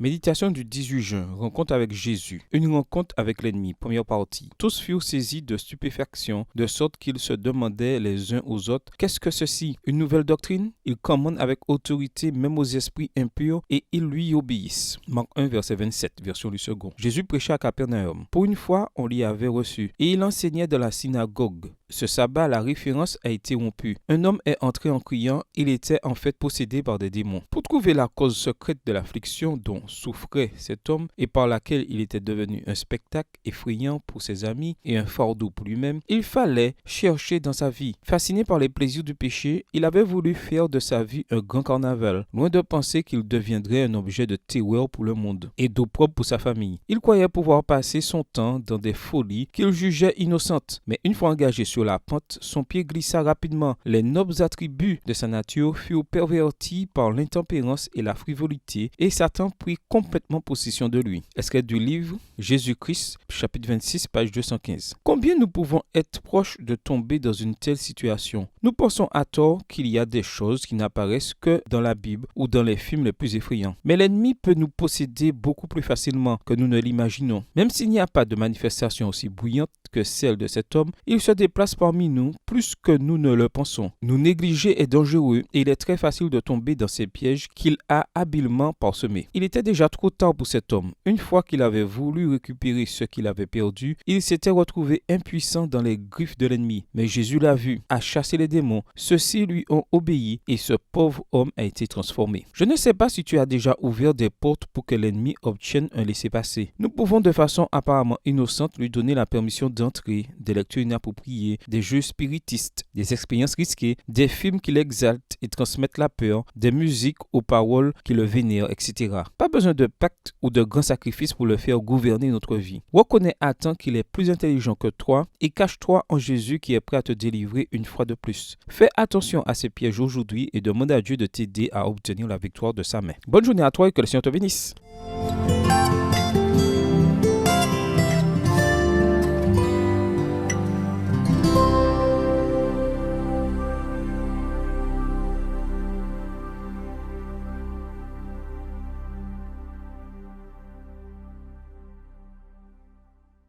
Méditation du 18 juin, rencontre avec Jésus. Une rencontre avec l'ennemi, première partie. Tous furent saisis de stupéfaction, de sorte qu'ils se demandaient les uns aux autres, qu'est-ce que ceci? Une nouvelle doctrine? Il commande avec autorité même aux esprits impurs et ils lui obéissent. Marc 1, verset 27, version du second. Jésus prêchait à Capernaum. Pour une fois, on l'y avait reçu et il enseignait dans la synagogue. Ce sabbat, la référence a été rompue. Un homme est entré en criant, il était en fait possédé par des démons. Pour trouver la cause secrète de l'affliction dont souffrait cet homme et par laquelle il était devenu un spectacle effrayant pour ses amis et un fardeau pour lui-même, il fallait chercher dans sa vie. Fasciné par les plaisirs du péché, il avait voulu faire de sa vie un grand carnaval, loin de penser qu'il deviendrait un objet de terreur pour le monde et d'opprobre pour sa famille. Il croyait pouvoir passer son temps dans des folies qu'il jugeait innocentes, mais une fois engagé sur la pente, son pied glissa rapidement. Les nobles attributs de sa nature furent pervertis par l'intempérance et la frivolité, et Satan prit complètement possession de lui. Extrait du livre Jésus-Christ, chapitre 26, page 215. Combien nous pouvons être proches de tomber dans une telle situation? Nous pensons à tort qu'il y a des choses qui n'apparaissent que dans la Bible ou dans les films les plus effrayants. Mais l'ennemi peut nous posséder beaucoup plus facilement que nous ne l'imaginons. Même s'il n'y a pas de manifestation aussi bruyante que celle de cet homme, il se déplace parmi nous plus que nous ne le pensons. Nous négliger est dangereux et il est très facile de tomber dans ces pièges qu'il a habilement parsemés. Il était déjà trop tard pour cet homme. Une fois qu'il avait voulu récupérer ce qu'il avait perdu, il s'était retrouvé impuissant dans les griffes de l'ennemi. Mais Jésus l'a vu, a chassé les démons. Ceux-ci lui ont obéi et ce pauvre homme a été transformé. Je ne sais pas si tu as déjà ouvert des portes pour que l'ennemi obtienne un laissez-passer. Nous pouvons de façon apparemment innocente lui donner la permission d'entrer, des lectures inappropriées, des jeux spiritistes, des expériences risquées, des films qui l'exaltent et transmettent la peur, des musiques aux paroles qui le vénèrent, etc. Pas besoin de pacte ou de grands sacrifices pour le faire gouverner notre vie. Reconnais à temps qu'il est plus intelligent que toi et cache-toi en Jésus qui est prêt à te délivrer une fois de plus. Fais attention à ces pièges aujourd'hui et demande à Dieu de t'aider à obtenir la victoire de sa main. Bonne journée à toi et que le Seigneur te bénisse.